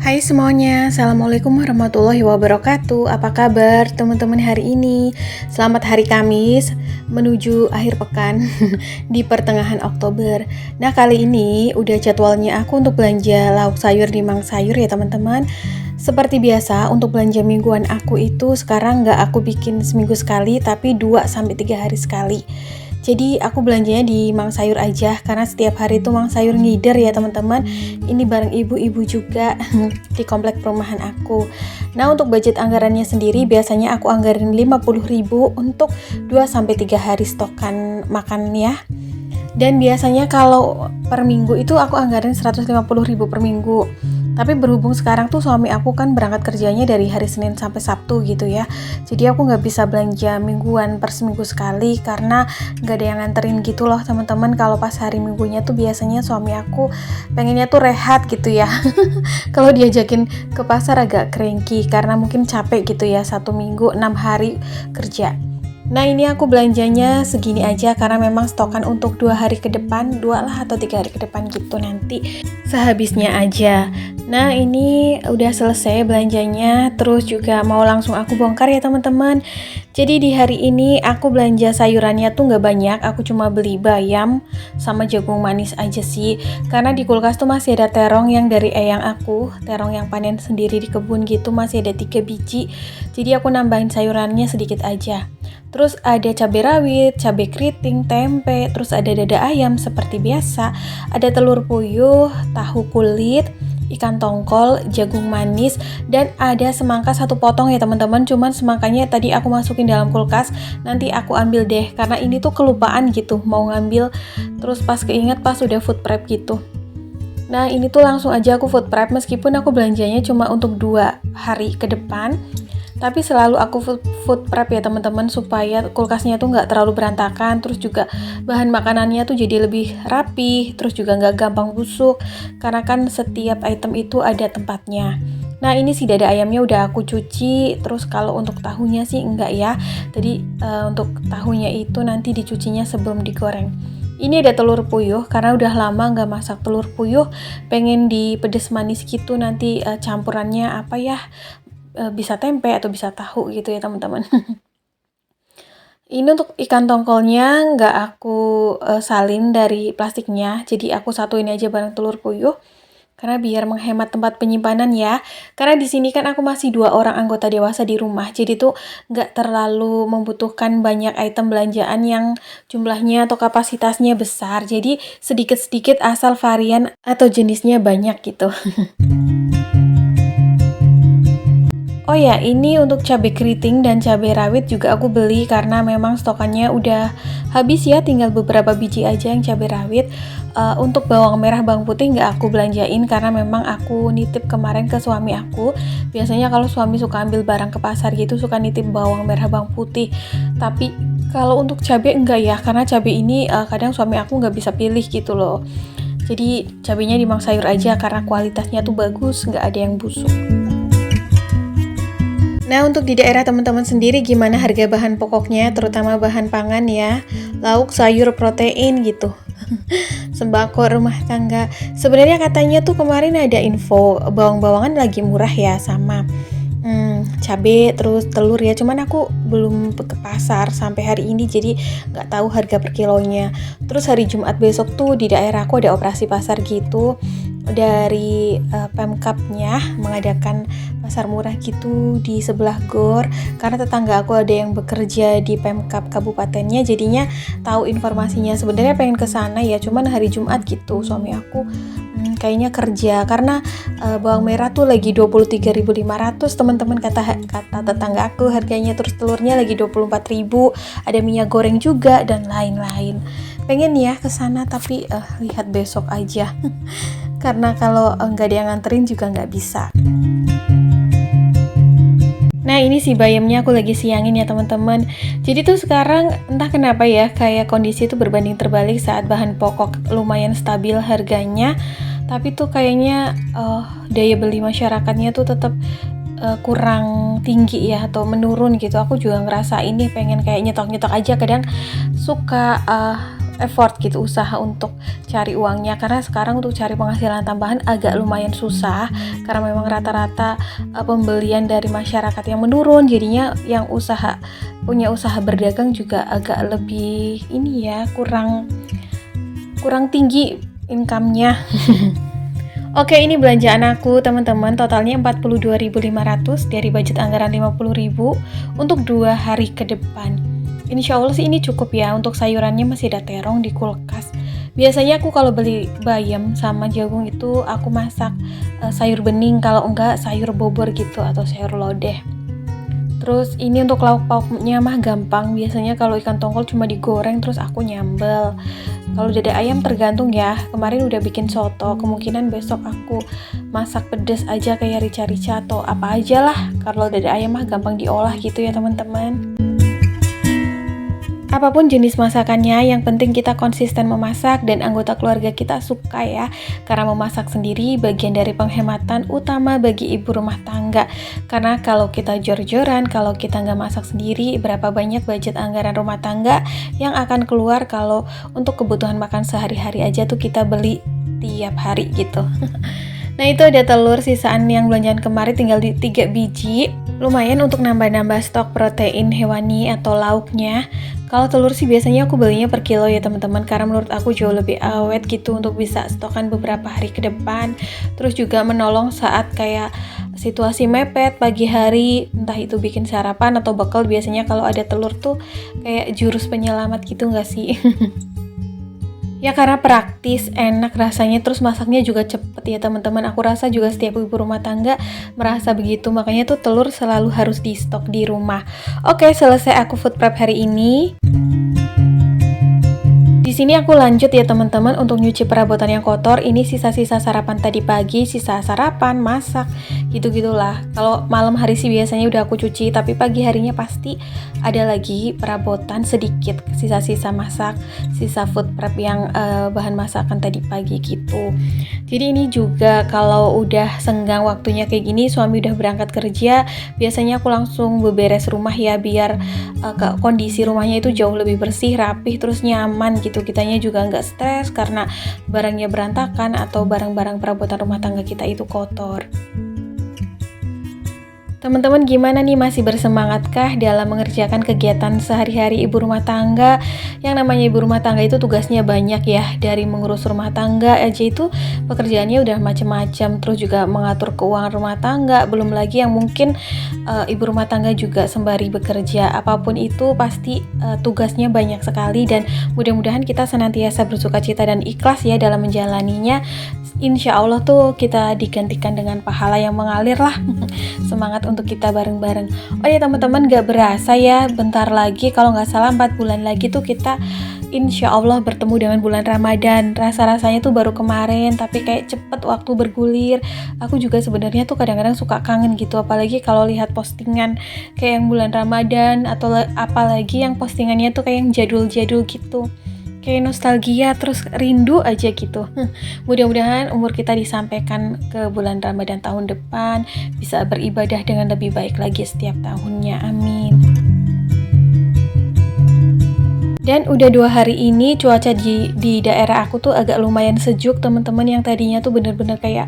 Hai semuanya, Assalamualaikum warahmatullahi wabarakatuh. Apa kabar teman-teman hari ini? Selamat hari Kamis menuju akhir pekan di pertengahan Oktober. Nah, kali ini udah jadwalnya aku untuk belanja lauk sayur di Mang Sayur ya teman-teman. Seperti biasa, untuk belanja mingguan aku itu sekarang nggak aku bikin seminggu sekali, tapi 2-3 hari sekali. Jadi aku belanjanya di Mang Sayur aja, karena setiap hari itu Mang Sayur ngider ya teman-teman. Ini bareng ibu-ibu juga di komplek perumahan aku. Nah, untuk budget anggarannya sendiri biasanya aku anggarin 50.000 untuk 2-3 hari stokan makan ya. Dan biasanya kalau per minggu itu aku anggarin 150.000 per minggu. Tapi berhubung sekarang tuh suami aku kan berangkat kerjanya dari hari Senin sampai Sabtu gitu ya. Jadi aku nggak bisa belanja mingguan per seminggu sekali karena nggak ada yang nganterin gitu loh teman-teman. Kalau pas hari minggunya tuh biasanya suami aku pengennya tuh rehat gitu ya. Kalau diajakin ke pasar agak cranky karena mungkin capek gitu ya, 1 minggu 6 hari kerja. Nah, ini aku belanjanya segini aja karena memang stokan untuk 2 hari ke depan, 2 atau 3 hari ke depan gitu, nanti sehabisnya aja. Nah, ini udah selesai belanjanya, terus juga mau langsung aku bongkar ya teman-teman. Jadi di hari ini aku belanja sayurannya tuh nggak banyak, aku cuma beli bayam sama jagung manis aja sih. Karena di kulkas tuh masih ada terong yang dari eyang aku, terong yang panen sendiri di kebun gitu, masih ada 3 biji. Jadi aku nambahin sayurannya sedikit aja. Terus ada cabai rawit, cabai keriting, tempe, terus ada dada ayam seperti biasa, ada telur puyuh, tahu kulit, ikan tongkol, jagung manis, dan ada semangka 1 potong ya teman-teman. Cuman semangkanya tadi aku masukin dalam kulkas, nanti aku ambil deh karena ini tuh kelupaan gitu mau ngambil, terus pas keinget pas udah food prep gitu. Nah, ini tuh langsung aja aku food prep meskipun aku belanjanya cuma untuk 2 hari ke depan. Tapi selalu aku food prep ya teman-teman supaya kulkasnya tuh nggak terlalu berantakan, terus juga bahan makanannya tuh jadi lebih rapi, terus juga nggak gampang busuk karena kan setiap item itu ada tempatnya. Nah, ini si dada ayamnya udah aku cuci, terus kalau untuk tahunya sih enggak ya. Jadi untuk tahunya itu nanti dicucinya sebelum digoreng. Ini ada telur puyuh karena udah lama nggak masak telur puyuh, pengen di pedes manis gitu nanti campurannya apa ya? Bisa tempe atau bisa tahu gitu ya teman-teman. Ini untuk ikan tongkolnya nggak aku salin dari plastiknya, jadi aku satuin aja bareng telur puyuh karena biar menghemat tempat penyimpanan ya. Karena di sini kan aku masih 2 orang anggota dewasa di rumah, jadi tuh nggak terlalu membutuhkan banyak item belanjaan yang jumlahnya atau kapasitasnya besar. Jadi sedikit-sedikit asal varian atau jenisnya banyak gitu. Oh ya, ini untuk cabai keriting dan cabai rawit juga aku beli karena memang stokannya udah habis ya, tinggal beberapa biji aja yang cabai rawit. Untuk bawang merah, bawang putih nggak aku belanjain karena memang aku nitip kemarin ke suami aku. Biasanya kalau suami suka ambil barang ke pasar gitu suka nitip bawang merah, bawang putih. Tapi kalau untuk cabai enggak ya, karena cabai ini kadang suami aku nggak bisa pilih gitu loh. Jadi cabainya di Mang Sayur aja karena kualitasnya tuh bagus, nggak ada yang busuk. Nah, untuk di daerah teman-teman sendiri gimana harga bahan pokoknya, terutama bahan pangan ya, lauk, sayur, protein gitu, sembako rumah tangga. Sebenarnya katanya tuh kemarin ada info bawang-bawangan lagi murah ya, sama cabai, terus telur ya. Cuman aku belum ke pasar sampai hari ini, jadi nggak tahu harga per kilonya. Terus hari Jumat besok tuh di daerah aku ada operasi pasar gitu, dari Pemkapnya mengadakan pasar murah gitu di sebelah GOR, karena tetangga aku ada yang bekerja di Pemkap kabupatennya, jadinya tahu informasinya. Sebenarnya pengen ke sana ya, cuman hari Jumat gitu suami aku kayaknya kerja karena bawang merah tuh lagi 23.500 teman-teman, kata tetangga aku harganya. Terus telurnya lagi 24.000, ada minyak goreng juga dan lain-lain. Pengen ya ke sana tapi lihat besok aja. Karena kalau nggak ada yang nganterin juga nggak bisa. Nah, ini si bayamnya aku lagi siangin ya teman-teman. Jadi tuh sekarang entah kenapa ya, kayak kondisi itu berbanding terbalik saat bahan pokok lumayan stabil harganya. Tapi tuh kayaknya daya beli masyarakatnya tuh tetap kurang tinggi ya, atau menurun gitu. Aku juga ngerasa ini pengen kayak nyetok-nyetok aja, kadang suka effort gitu, usaha untuk cari uangnya, karena sekarang untuk cari penghasilan tambahan agak lumayan susah karena memang rata-rata pembelian dari masyarakat yang menurun, jadinya yang punya usaha berdagang juga agak lebih ini ya, kurang tinggi income-nya. Oke, ini belanjaan aku teman-teman, totalnya 42.500 dari budget anggaran 50.000 untuk 2 hari ke depan. Insya Allah sih ini cukup ya, untuk sayurannya masih ada terong di kulkas. Biasanya aku kalau beli bayam sama jagung itu aku masak sayur bening, kalau enggak sayur bobor gitu atau sayur lodeh. Terus ini untuk lauk pauknya mah gampang, biasanya kalau ikan tongkol cuma digoreng terus aku nyambel. Kalau dada ayam tergantung ya, kemarin udah bikin soto, kemungkinan besok aku masak pedas aja kayak rica-rica atau apa aja lah. Kalau dada ayam mah gampang diolah gitu ya teman-teman. Apapun jenis masakannya, yang penting kita konsisten memasak dan anggota keluarga kita suka ya. Karena memasak sendiri bagian dari penghematan utama bagi ibu rumah tangga. Karena kalau kita jor-joran, kalau kita nggak masak sendiri, berapa banyak budget anggaran rumah tangga yang akan keluar kalau untuk kebutuhan makan sehari-hari aja tuh kita beli tiap hari gitu. Nah itu ada telur sisaan yang belanjaan kemarin tinggal di 3 biji. Lumayan untuk nambah-nambah stok protein hewani atau lauknya. Kalau telur sih biasanya aku belinya per kilo ya teman-teman, karena menurut aku jauh lebih awet gitu untuk bisa stokan beberapa hari ke depan. Terus juga menolong saat kayak situasi mepet pagi hari, entah itu bikin sarapan atau bekal, biasanya kalau ada telur tuh kayak jurus penyelamat gitu nggak sih? Ya karena praktis, enak rasanya, terus masaknya juga cepet ya teman-teman. Aku rasa juga setiap ibu rumah tangga merasa begitu, makanya tuh telur selalu harus di stok di rumah. Oke, selesai aku food prep hari ini. Di sini aku lanjut ya teman-teman untuk nyuci perabotan yang kotor. Ini sisa-sisa sarapan tadi pagi, sisa sarapan, masak, gitu-gitulah. Kalau malam hari sih biasanya udah aku cuci, tapi pagi harinya pasti ada lagi perabotan sedikit, sisa-sisa masak, sisa food prep yang bahan masakan tadi pagi gitu. Jadi ini juga kalau udah senggang waktunya kayak gini, suami udah berangkat kerja, biasanya aku langsung beberes rumah ya, biar kondisi rumahnya itu jauh lebih bersih, rapih, terus nyaman gitu. Kitanya juga nggak stres karena barangnya berantakan atau barang-barang perabotan rumah tangga kita itu kotor. Teman-teman gimana nih, masih bersemangatkah dalam mengerjakan kegiatan sehari-hari ibu rumah tangga? Yang namanya ibu rumah tangga itu tugasnya banyak ya, dari mengurus rumah tangga aja itu pekerjaannya udah macam-macam, terus juga mengatur keuangan rumah tangga, belum lagi yang mungkin ibu rumah tangga juga sembari bekerja. Apapun itu pasti tugasnya banyak sekali, dan mudah-mudahan kita senantiasa bersukacita dan ikhlas ya dalam menjalaninya. Insya Allah tuh kita digantikan dengan pahala yang mengalir lah. Semangat untuk kita bareng-bareng. Oh ya teman-teman, gak berasa ya, bentar lagi, kalau gak salah 4 bulan lagi tuh kita insya Allah bertemu dengan bulan Ramadan. Rasa-rasanya tuh baru kemarin, tapi kayak cepet waktu bergulir. Aku juga sebenarnya tuh kadang-kadang suka kangen gitu, apalagi kalau lihat postingan kayak yang bulan Ramadan, atau apalagi yang postingannya tuh kayak yang jadul-jadul gitu, kayak nostalgia, terus rindu aja gitu. Mudah-mudahan umur kita disampaikan ke bulan Ramadan tahun depan, bisa beribadah dengan lebih baik lagi setiap tahunnya, amin. Dan udah 2 hari ini cuaca di daerah aku tuh agak lumayan sejuk teman-teman, yang tadinya tuh bener-bener kayak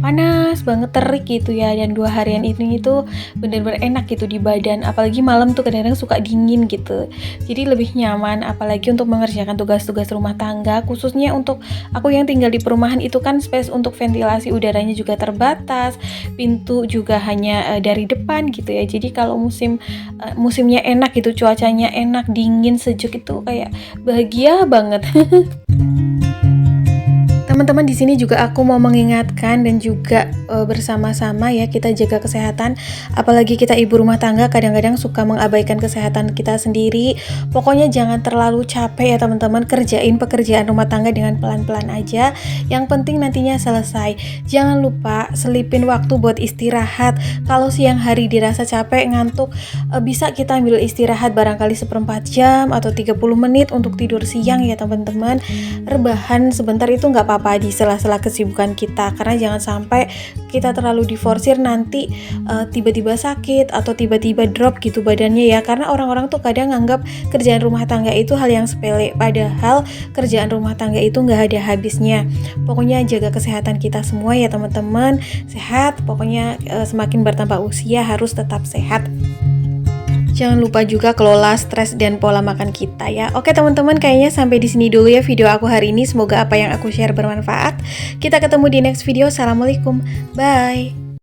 panas banget, terik gitu ya. Dan 2 harian ini tuh bener-bener enak gitu di badan, apalagi malam tuh kadang-kadang suka dingin gitu. Jadi lebih nyaman, apalagi untuk mengerjakan tugas-tugas rumah tangga, khususnya untuk aku yang tinggal di perumahan itu kan space untuk ventilasi udaranya juga terbatas, pintu juga hanya dari depan gitu ya. Jadi kalau musimnya enak gitu, cuacanya enak, dingin, sejuk, itu kayak bahagia banget. Teman-teman, di sini juga aku mau mengingatkan dan juga bersama-sama ya kita jaga kesehatan. Apalagi kita ibu rumah tangga kadang-kadang suka mengabaikan kesehatan kita sendiri. Pokoknya jangan terlalu capek ya teman-teman, kerjain pekerjaan rumah tangga dengan pelan-pelan aja. Yang penting nantinya selesai. Jangan lupa selipin waktu buat istirahat. Kalau siang hari dirasa capek, ngantuk, bisa kita ambil istirahat barangkali 1/4 jam atau 30 menit untuk tidur siang ya teman-teman. Rebahan sebentar itu nggak apa-apa apa di sela-sela kesibukan kita, karena jangan sampai kita terlalu diforsir nanti tiba-tiba sakit atau tiba-tiba drop gitu badannya ya, karena orang-orang tuh kadang nganggap kerjaan rumah tangga itu hal yang sepele, padahal kerjaan rumah tangga itu nggak ada habisnya. Pokoknya jaga kesehatan kita semua ya teman-teman, sehat, pokoknya semakin bertambah usia harus tetap sehat. Jangan lupa juga kelola stres dan pola makan kita ya. Oke teman-teman, kayaknya sampai di sini dulu ya video aku hari ini. Semoga apa yang aku share bermanfaat. Kita ketemu di next video. Assalamualaikum. Bye.